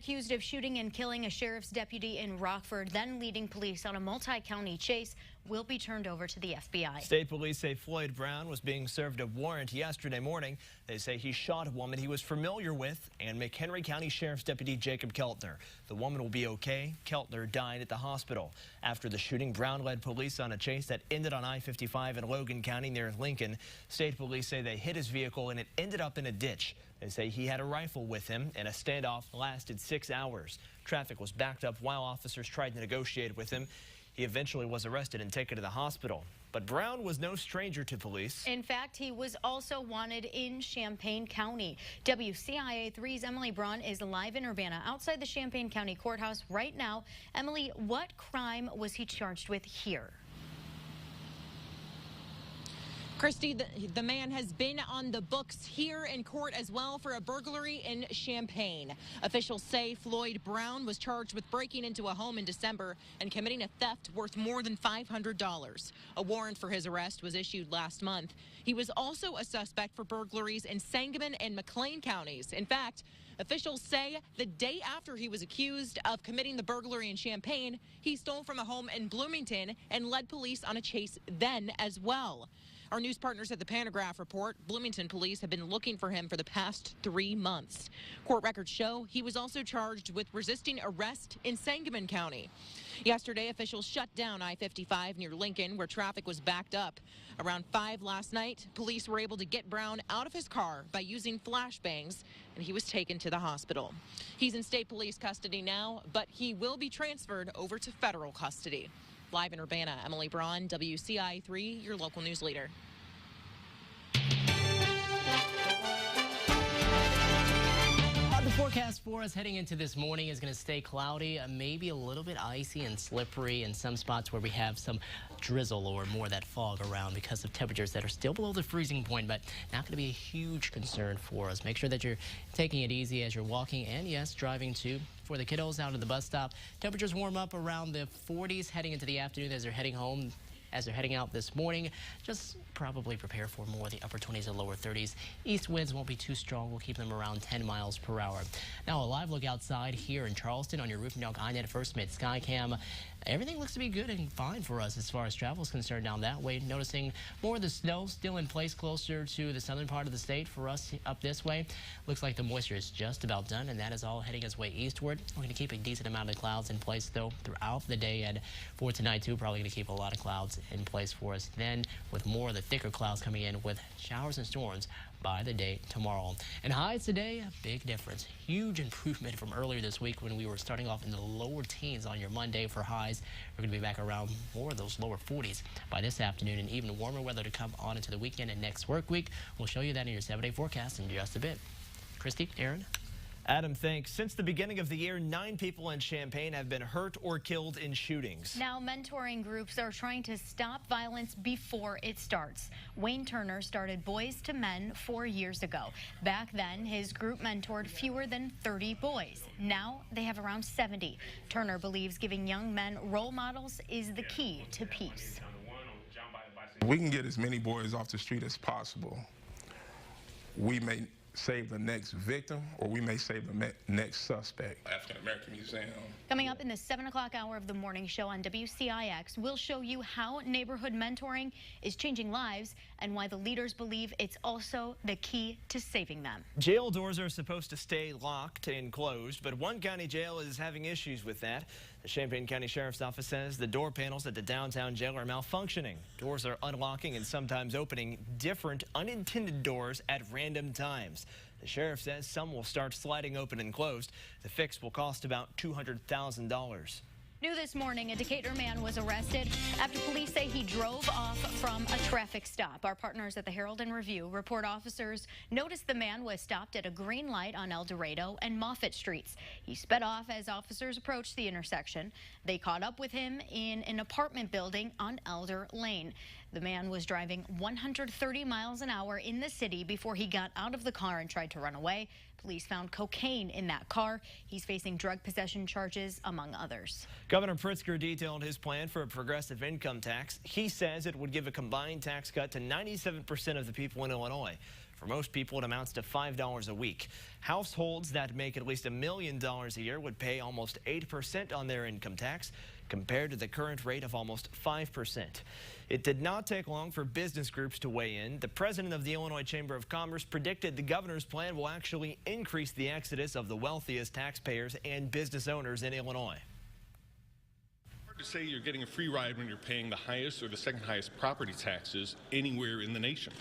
accused of shooting and killing a sheriff's deputy in Rockford, then leading police on a multi-county chase, will be turned over to the FBI. State police say Floyd Brown was being served a warrant yesterday morning. They say he shot a woman he was familiar with and McHenry County Sheriff's Deputy Jacob Keltner. The woman will be okay. Keltner died at the hospital. After the shooting, Brown led police on a chase that ended on I-55 in Logan County near Lincoln. State police say they hit his vehicle and it ended up in a ditch. They say he had a rifle with him and a standoff lasted 6 hours. Traffic was backed up while officers tried to negotiate with him. He eventually was arrested and taken to the hospital. But Brown was no stranger to police. In fact, he was also wanted in Champaign County. WCIA 3's Emily Braun is live in Urbana outside the Champaign County Courthouse right now. Emily, what crime was he charged with here? Christy, the man has been on the books here in court as well for a burglary in Champaign. Officials say Floyd Brown was charged with breaking into a home in December and committing a theft worth more than $500. A warrant for his arrest was issued last month. He was also a suspect for burglaries in Sangamon and McLean counties. In fact, officials say the day after he was accused of committing the burglary in Champaign, he stole from a home in Bloomington and led police on a chase then as well. Our news partners at the Pantograph report Bloomington police have been looking for him for the past 3 months. Court records show he was also charged with resisting arrest in Sangamon County. Yesterday, officials shut down I-55 near Lincoln, where traffic was backed up. Around 5 last night, police were able to get Brown out of his car by using flashbangs, and he was taken to the hospital. He's in state police custody now, but he will be transferred over to federal custody. Live in Urbana, Emily Braun, WCIA 3, your local news leader. The forecast for us heading into this morning is going to stay cloudy, maybe a little bit icy and slippery in some spots where we have some drizzle or more of that fog around because of temperatures that are still below the freezing point, but not going to be a huge concern for us. Make sure that you're taking it easy as you're walking and, yes, driving too. For the kiddos out at the bus stop, temperatures warm up around the 40s heading into the afternoon as they're heading home. As they're heading out this morning, just probably prepare for more of the upper 20s and lower 30s. East winds won't be too strong. We'll keep them around 10 miles per hour. Now, a live look outside here in Charleston on your Roofing Dog iNet First Mid Skycam. Everything looks to be good and fine for us as far as travel is concerned down that way. Noticing more of the snow still in place closer to the southern part of the state for us up this way. Looks like the moisture is just about done, and that is all heading its way eastward. We're going to keep a decent amount of clouds in place, though, throughout the day. And for tonight, too, probably going to keep a lot of clouds in place for us. Then, with more of the thicker clouds coming in with showers and storms by the day tomorrow. And highs today, a big difference. Huge improvement from earlier this week when we were starting off in the lower teens on your Monday for highs. We're going to be back around more of those lower 40s by this afternoon, and even warmer weather to come on into the weekend and next work week. We'll show you that in your 7-day forecast in just a bit. Christy, Aaron? Adam, thanks. Since the beginning of the year, 9 people in Champaign have been hurt or killed in shootings. Now, mentoring groups are trying to stop violence before it starts. Wayne Turner started Boys to Men 4 years ago. Back then, his group mentored fewer than 30 boys. Now, they have around 70. Turner believes giving young men role models is the key to peace. We can get as many boys off the street as possible. We may save the next victim, or we may save the next suspect. African American Museum. Coming up in the 7 o'clock hour of the morning show on WCIX, we'll show you how neighborhood mentoring is changing lives and why the leaders believe it's also the key to saving them. Jail doors are supposed to stay locked and closed, but one county jail is having issues with that. The Champaign County Sheriff's Office says the door panels at the downtown jail are malfunctioning. Doors are unlocking and sometimes opening different unintended doors at random times. The sheriff says some will start sliding open and closed. The fix will cost about $200,000. New this morning, a Decatur man was arrested after police say he drove off from a traffic stop. Our partners at the Herald and Review report officers noticed the man was stopped at a green light on El Dorado and Moffett Streets. He sped off as officers approached the intersection. They caught up with him in an apartment building on Elder Lane. The man was driving 130 miles an hour in the city before he got out of the car and tried to run away. Police found cocaine in that car. He's facing drug possession charges, among others. Governor Pritzker detailed his plan for a progressive income tax. He says it would give a combined tax cut to 97% of the people in Illinois. For most people, it amounts to $5 a week. Households that make at least $1 million a year would pay almost 8% on their income tax, compared to the current rate of almost 5%. It did not take long for business groups to weigh in. The president of the Illinois Chamber of Commerce predicted the governor's plan will actually increase the exodus of the wealthiest taxpayers and business owners in Illinois. To say you're getting a free ride when you're paying the highest or the second highest property taxes anywhere in the nation.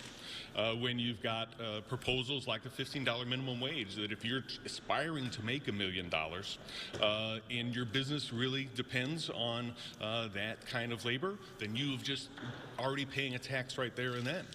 When you've got proposals like the $15 minimum wage, that if you're aspiring to make $1 million and your business really depends on that kind of labor, then you've just already paying a tax right there and then.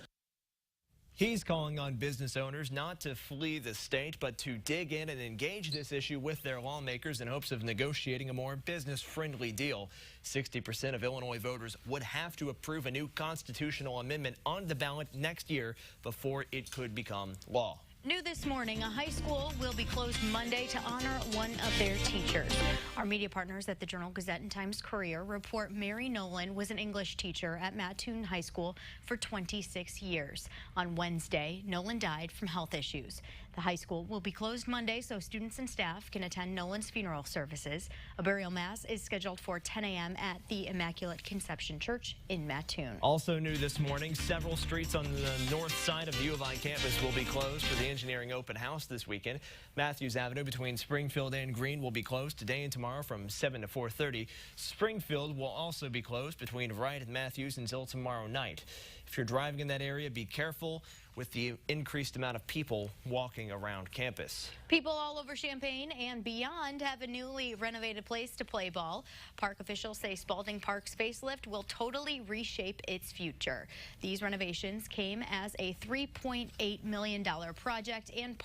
He's calling on business owners not to flee the state, but to dig in and engage this issue with their lawmakers in hopes of negotiating a more business-friendly deal. 60% of Illinois voters would have to approve a new constitutional amendment on the ballot next year before it could become law. New this morning, a high school will be closed Monday to honor one of their teachers. Our media partners at the Journal-Gazette and Times-Courier report Mary Nolan was an English teacher at Mattoon High School for 26 years. On Wednesday, Nolan died from health issues. The high school will be closed Monday so students and staff can attend Nolan's funeral services. A burial mass is scheduled for 10 a.m. at the Immaculate Conception Church in Mattoon. Also new this morning, several streets on the north side of the U of I campus will be closed for the engineering open house this weekend. Matthews Avenue between Springfield and Green will be closed today and tomorrow from 7 to 4:30. Springfield will also be closed between Wright and Matthews until tomorrow night. If you're driving in that area, be careful with the increased amount of people walking around campus. People all over Champaign and beyond have a newly renovated place to play ball. Park officials say Spalding Park's facelift will totally reshape its future. These renovations came as a $3.8 million project and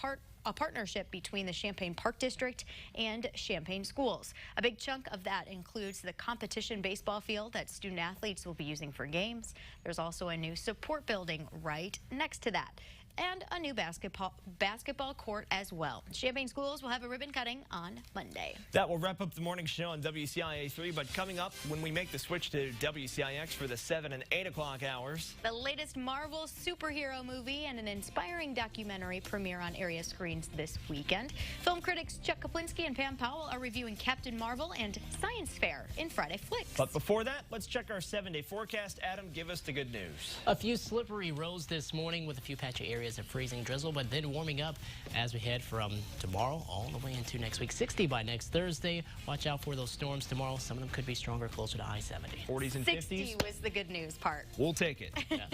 a partnership between the Champaign Park District and Champaign schools. A big chunk of that includes the competition baseball field that student athletes will be using for games. There's also a new support building right next to that, and a new basketball court as well. Champaign schools will have a ribbon cutting on Monday. That will wrap up the morning show on WCIA 3, but coming up when we make the switch to WCIX for the 7 and 8 o'clock hours. The latest Marvel superhero movie and an inspiring documentary premiere on area screens this weekend. Film critics Chuck Kaplinski and Pam Powell are reviewing Captain Marvel and Science Fair in Friday Flicks. But before that, let's check our 7-day forecast. Adam, give us the good news. A few slippery roads this morning with a few patchy areas of freezing drizzle, but then warming up as we head from tomorrow all the way into next week. 60 by next Thursday. Watch out for those storms tomorrow. Some of them could be stronger, closer to I-70. 40s and 50s. 60 was the good news part. We'll take it. Yeah.